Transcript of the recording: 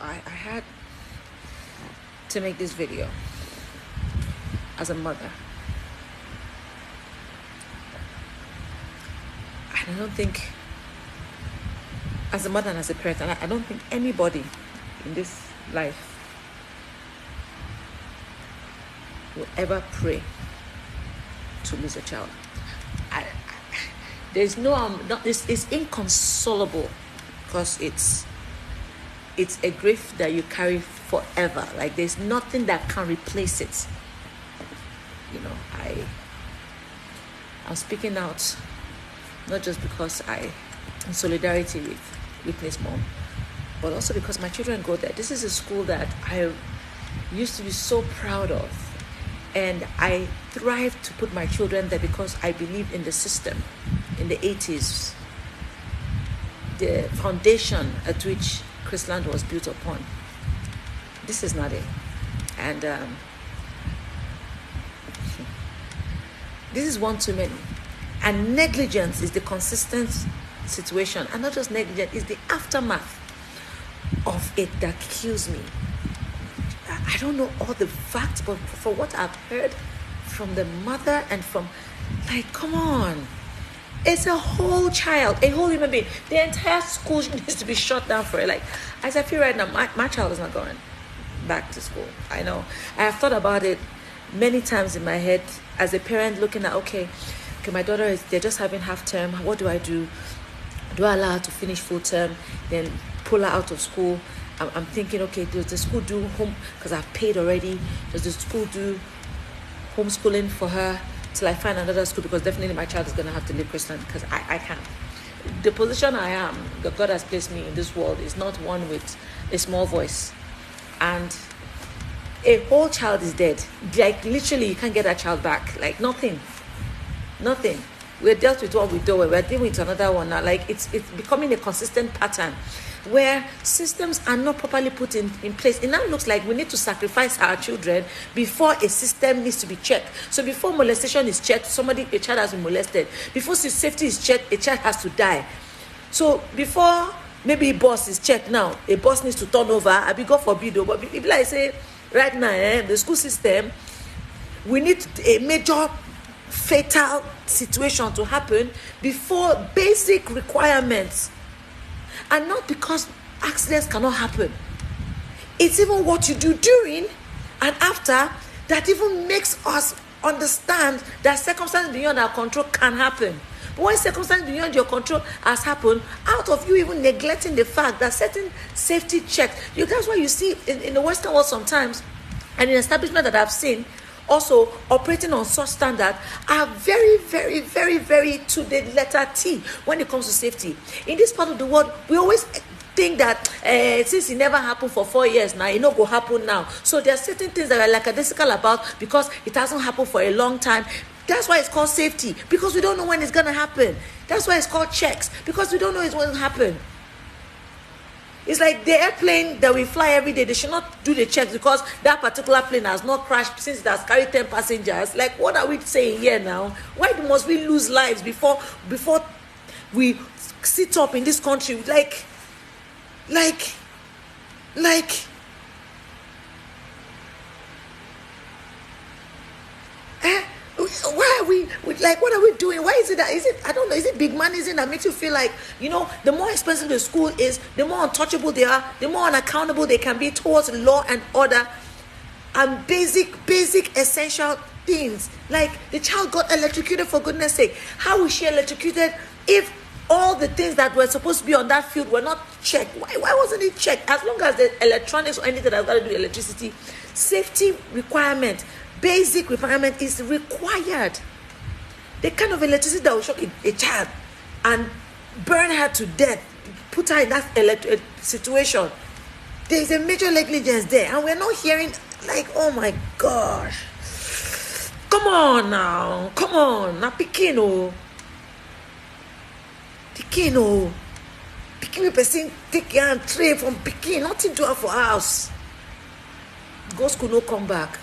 I had to make this video as a mother. And I don't think, as a mother and as a parent, and I don't think anybody in this life will ever pray to lose a child. There's no, it's inconsolable, because it's a grief that you carry forever. Like, there's nothing that can replace it. You know, I'm speaking out, not just because I'm in solidarity with Whitney's mom, but also because my children go there. This is a school that I used to be so proud of, and I thrive to put my children there because I believe in the system. In the 80s, the foundation at which Chrisland was built upon. This is not it. And this is one too many. And negligence is the consistent situation. And not just negligence, it's the aftermath of it that kills me. I don't know all the facts, but for what I've heard from the mother and from, like, come on. It's a whole child, a whole human being. The entire school needs to be shut down for it. Like, as I feel right now, my child is not going back to school. I know. I have thought about it many times in my head as a parent, looking at, okay, my daughter they're just having half term. What do I do? Do I allow her to finish full term, then pull her out of school? I'm thinking, okay, does the school do home, because I've paid already, does the school do homeschooling for her till I find another school? Because definitely my child is going to have to leave Chrisland, because I can't. The position I am, that God has placed me in this world, is not one with a small voice. And a whole child is dead. Like, literally, you can't get that child back. Like, nothing. We're dealt with what we do. We're dealing with another one now. Like, it's becoming a consistent pattern where systems are not properly put in place. It now looks like we need to sacrifice our children before a system needs to be checked. So before molestation is checked, a child has been molested. Before safety is checked, a child has to die. So before maybe a bus is checked now, a bus needs to turn over. I be God forbid, but if I say right now, the school system, we need a major fatal situation to happen before basic requirements. And not because accidents cannot happen. It's even what you do during and after that even makes us understand that circumstances beyond our control can happen. But when circumstances beyond your control has happened, out of you even neglecting the fact that certain safety checks, that's why you see in the Western world sometimes, and in establishment that I've seen, also operating on such standard, are very, very, very, very to the letter T when it comes to safety. In this part of the world, we always think that since it never happened for 4 years now, it not go happen now. So there are certain things that are lackadaisical about because it hasn't happened for a long time. That's why it's called safety, because we don't know when it's going to happen. That's why it's called checks, because we don't know it's going to happen. It's like the airplane that we fly every day, they should not do the checks because that particular plane has not crashed since it has carried 10 passengers. Like, what are we saying here now? Why must we lose lives before we sit up in this country? Like, why are we like, what are we doing? Why is it that, I don't know, is it big money? Is it that makes you feel like, the more expensive the school is, the more untouchable they are, the more unaccountable they can be towards law and order and basic essential things? Like, the child got electrocuted, for goodness sake. How was she electrocuted if all the things that were supposed to be on that field were not checked? Why wasn't it checked? As long as the electronics or anything that's got to do with electricity, safety requirement, basic requirement is required. The kind of electricity that will shock a child and burn her to death, put her in that situation, there is a major negligence there, and we're not hearing, like, oh my gosh, come on now Pikin person take care and train from Pikin, nothing to her for house, go school, no come back.